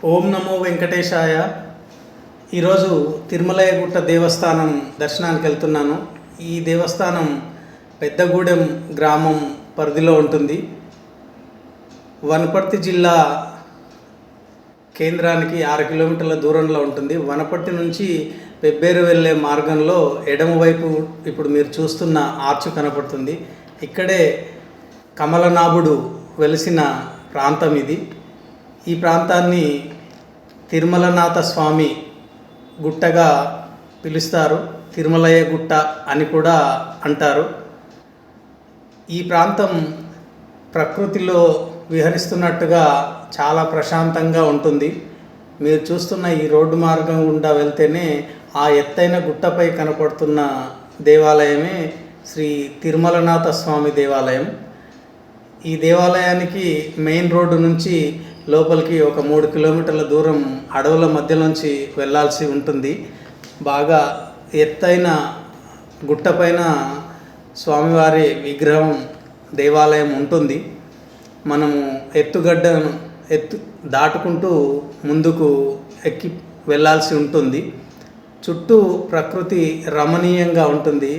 ఓం నమో వెంకటేశాయ. ఈరోజు తిరుమలయ్యగుట్ట దేవస్థానం దర్శనానికి వెళ్తున్నాను. ఈ దేవస్థానం పెద్దగూడెం గ్రామం పరిధిలో ఉంటుంది. వనపర్తి జిల్లా కేంద్రానికి 6 కిలోమీటర్ల దూరంలో ఉంటుంది. వనపర్తి నుంచి పెబ్బేరు వెళ్ళే మార్గంలో ఎడమవైపు ఇప్పుడు మీరు చూస్తున్న ఆర్చ్ కనపడుతుంది. ఇక్కడే కమలనాభుడు వెలిసిన ప్రాంతం ఇది. ఈ ప్రాంతాన్ని తిరుమలనాథ స్వామి గుట్టగా పిలుస్తారు. తిరుమలయ్య గుట్ట అని కూడా అంటారు. ఈ ప్రాంతం ప్రకృతిలో విహరిస్తున్నట్టుగా చాలా ప్రశాంతంగా ఉంటుంది. మీరు చూస్తున్న ఈ రోడ్డు మార్గం గుండా వెళ్తేనే ఆ ఎత్తైన గుట్టపై కనపడుతున్న దేవాలయమే శ్రీ తిరుమలనాథ స్వామి దేవాలయం. ఈ దేవాలయానికి మెయిన్ రోడ్డు నుంచి లోపలికి ఒక 3 కిలోమీటర్ల దూరం అడవుల మధ్యలోంచి వెళ్ళాల్సి ఉంటుంది. బాగా ఎత్తైన గుట్టపైన స్వామివారి విగ్రహం దేవాలయం ఉంటుంది. మనము ఎత్తు దాటుకుంటూ ముందుకు ఎక్కి వెళ్ళాల్సి ఉంటుంది. చుట్టూ ప్రకృతి రమణీయంగా ఉంటుంది.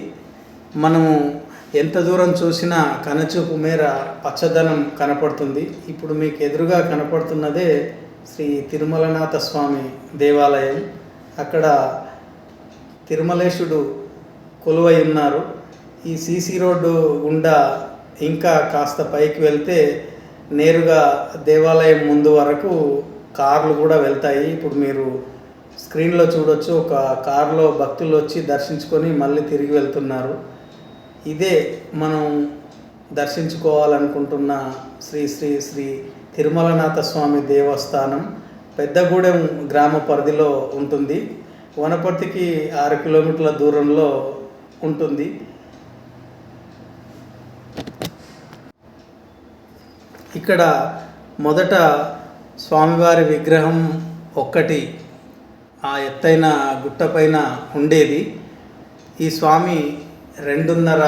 మనము ఎంత దూరం చూసినా కనుచూపు మేర పచ్చదనం కనపడుతుంది. ఇప్పుడు మీకు ఎదురుగా కనపడుతున్నదే శ్రీ తిరుమలనాథ స్వామి దేవాలయం. అక్కడ తిరుమలేశుడు కొలువై ఉన్నారు. ఈ సీసీ రోడ్డు గుండా ఇంకా కాస్త పైకి వెళ్తే నేరుగా దేవాలయం ముందు వరకు కార్లు కూడా వెళ్తాయి. ఇప్పుడు మీరు స్క్రీన్లో చూడొచ్చు, ఒక కారులో భక్తులు వచ్చి దర్శించుకొని మళ్ళీ తిరిగి వెళ్తున్నారు. ఇదే మనం దర్శించుకోవాలనుకుంటున్న శ్రీ శ్రీ శ్రీ తిరుమలనాథ స్వామి దేవస్థానం పెద్దగూడెం గ్రామ పరిధిలో ఉంటుంది. వనపర్తికి 6 కిలోమీటర్ల దూరంలో ఉంటుంది. ఇక్కడ మొదట స్వామివారి విగ్రహం ఒక్కటి ఆ ఎత్తైన గుట్టపైన ఉండేది. ఈ స్వామి 2.5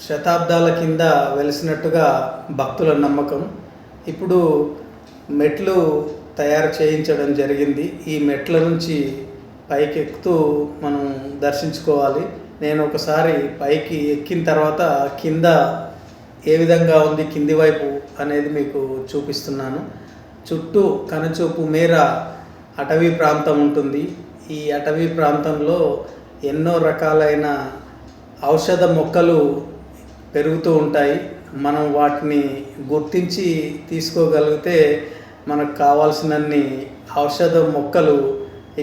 శతాబ్దాల కింద వెలిసినట్టుగా భక్తుల నమ్మకం. ఇప్పుడు మెట్లు తయారు చేయించడం జరిగింది. ఈ మెట్ల నుంచి పైకి ఎక్కుతూ మనం దర్శించుకోవాలి. నేను ఒకసారి పైకి ఎక్కిన తర్వాత కింద ఏ విధంగా ఉంది కింది వైపు అనేది మీకు చూపిస్తున్నాను. చుట్టూ కనుచూపు మేర అటవీ ప్రాంతం ఉంటుంది. ఈ అటవీ ప్రాంతంలో ఎన్నో రకాలైన ఔషధ మొక్కలు పెరుగుతూ ఉంటాయి. మనం వాటిని గుర్తించి తీసుకోగలిగితే మనకు కావాల్సినన్ని ఔషధ మొక్కలు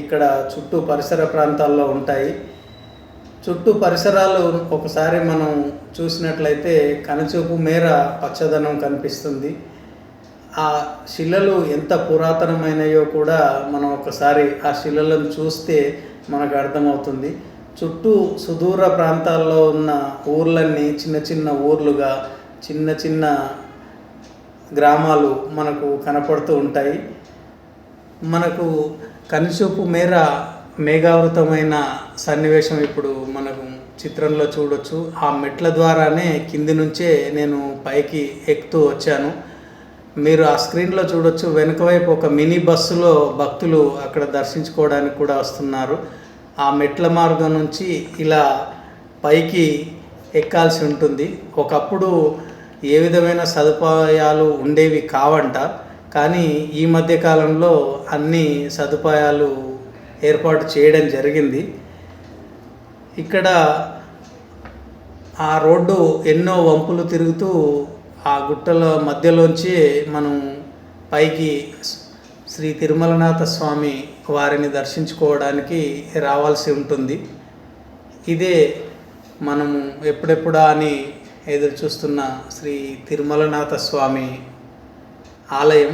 ఇక్కడ చుట్టూ పరిసర ప్రాంతాల్లో ఉంటాయి. చుట్టూ పరిసరాలు ఒకసారి మనం చూసినట్లయితే కనుచూపు మేర పచ్చదనం కనిపిస్తుంది. ఆ శిలలు ఎంత పురాతనమైనయో కూడా మనం ఒకసారి ఆ శిలలను చూస్తే మనకు అర్థమవుతుంది. చుట్టూ సుదూర ప్రాంతాల్లో ఉన్న ఊర్లన్నీ చిన్న చిన్న ఊర్లుగా, చిన్న చిన్న గ్రామాలు మనకు కనపడుతూ ఉంటాయి. మనకు కనుచూపు మేర మేఘావృతమైన సన్నివేశం ఇప్పుడు మనకు చిత్రంలో చూడొచ్చు. ఆ మెట్ల ద్వారానే కింది నుంచే నేను పైకి ఎక్కుతూ వచ్చాను. మీరు ఆ స్క్రీన్లో చూడొచ్చు, వెనుక వైపు ఒక మినీ బస్సులో భక్తులు అక్కడ దర్శించుకోవడానికి కూడా వస్తున్నారు. ఆ మెట్ల మార్గం నుంచి ఇలా పైకి ఎక్కాల్సి ఉంటుంది. ఒకప్పుడు ఏ విధమైన సదుపాయాలు ఉండేవి కావంట, కానీ ఈ మధ్యకాలంలో అన్ని సదుపాయాలు ఏర్పాటు చేయడం జరిగింది. ఇక్కడ ఆ రోడ్డు ఎన్నో వంపులు తిరుగుతూ ఆ గుట్టల మధ్యలోంచి మనం పైకి శ్రీ తిరుమలనాథ స్వామి వారిని దర్శించుకోవడానికి రావాల్సి ఉంటుంది. ఇదే మనము ఎప్పుడెప్పుడా అని ఎదురు చూస్తున్న శ్రీ తిరుమలనాథ స్వామి ఆలయం.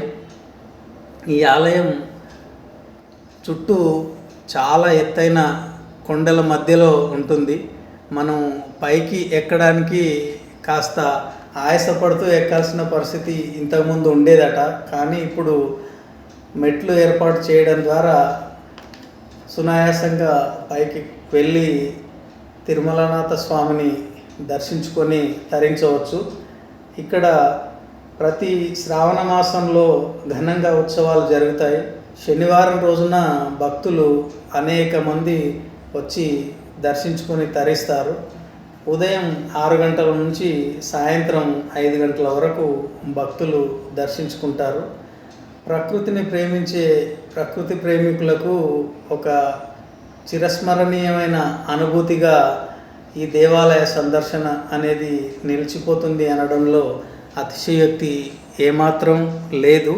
ఈ ఆలయం చుట్టూ చాలా ఎత్తైన కొండల మధ్యలో ఉంటుంది. మనం పైకి ఎక్కడానికి కాస్త ఆయాసపడుతూ ఎక్కాల్సిన పరిస్థితి ఇంతకుముందు ఉండేదట, కానీ ఇప్పుడు మెట్లు ఏర్పాటు చేయడం ద్వారా సునాయాసంగా పైకి వెళ్ళి తిరుమలనాథ స్వామిని దర్శించుకొని తరించవచ్చు. ఇక్కడ ప్రతి శ్రావణ మాసంలో ఘనంగా ఉత్సవాలు జరుగుతాయి. శనివారం రోజున భక్తులు అనేక మంది వచ్చి దర్శించుకొని తరిస్తారు. ఉదయం 6 గంటల నుంచి సాయంత్రం 5 గంటల వరకు భక్తులు దర్శించుకుంటారు. ప్రకృతిని ప్రేమించే ప్రకృతి ప్రేమికులకు ఒక చిరస్మరణీయమైన అనుభూతిగా ఈ దేవాలయ సందర్శన అనేది నిలిచిపోతుంది అనడంలో అతిశయోక్తి ఏమాత్రం లేదు.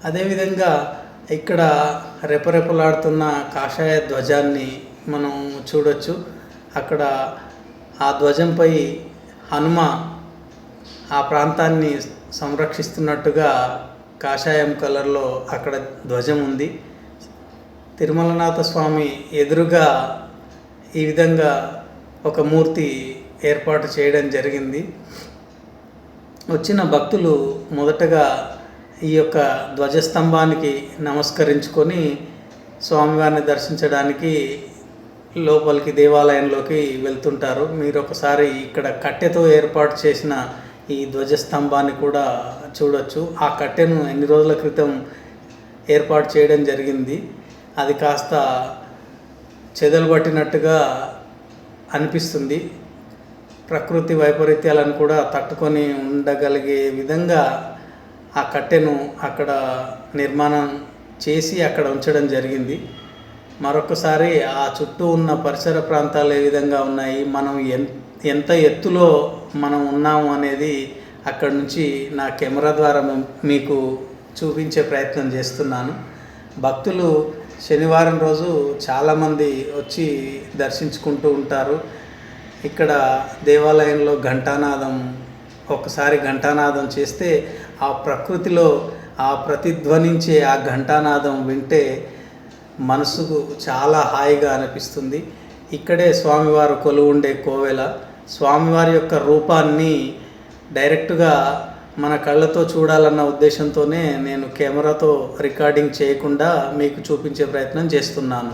అదేవిధంగా ఇక్కడ రెపరెపలాడుతున్న కాషాయ ధ్వజాన్ని మనం చూడొచ్చు. అక్కడ ఆ ధ్వజంపై హనుమ ఆ ప్రాంతాన్ని సంరక్షిస్తున్నట్టుగా కాషాయం కలర్లో అక్కడ ధ్వజం ఉంది. తిరుమలనాథ స్వామి ఎదురుగా ఈ విధంగా ఒక మూర్తి ఏర్పాటు చేయడం జరిగింది. వచ్చిన భక్తులు మొదటగా ఈ యొక్క ధ్వజస్తంభానికి నమస్కరించుకొని స్వామివారిని దర్శించడానికి లోపలికి దేవాలయంలోకి వెళ్తుంటారు. మీరు ఒకసారి ఇక్కడ కట్టెతో ఏర్పాటు చేసిన ఈ ధ్వజస్తంభాన్ని కూడా చూడొచ్చు. ఆ కట్టెను ఎన్ని రోజుల క్రితం ఏర్పాటు చేయడం జరిగింది. అది కాస్త చెదలు పట్టినట్టుగా అనిపిస్తుంది. ప్రకృతి వైపరీత్యాలను కూడా తట్టుకొని ఉండగలిగే విధంగా ఆ కట్టెను అక్కడ నిర్మాణం చేసి అక్కడ ఉంచడం జరిగింది. మరొకసారి ఆ చుట్టూ ఉన్న పరిసర ప్రాంతాలు ఏ విధంగా ఉన్నాయి, మనం ఎంత ఎత్తులో మనం ఉన్నాము అనేది అక్కడ నుంచి నా కెమెరా ద్వారా మీకు చూపించే ప్రయత్నం చేస్తున్నాను. భక్తులు శనివారం రోజు చాలామంది వచ్చి దర్శించుకుంటూ ఉంటారు. ఇక్కడ దేవాలయంలో ఘంటానాదం, ఒకసారి ఘంటానాదం చేస్తే ఆ ప్రకృతిలో ఆ ప్రతిధ్వనించే ఆ ఘంటానాదం వింటే మనసుకు చాలా హాయిగా అనిపిస్తుంది. ఇక్కడే స్వామివారు కొలువుండే కోవెల. స్వామివారి యొక్క రూపాన్ని డైరెక్ట్గా మన కళ్ళతో చూడాలన్న ఉద్దేశంతోనే నేను కెమెరాతో రికార్డింగ్ చేయకుండా మీకు చూపించే ప్రయత్నం చేస్తున్నాను.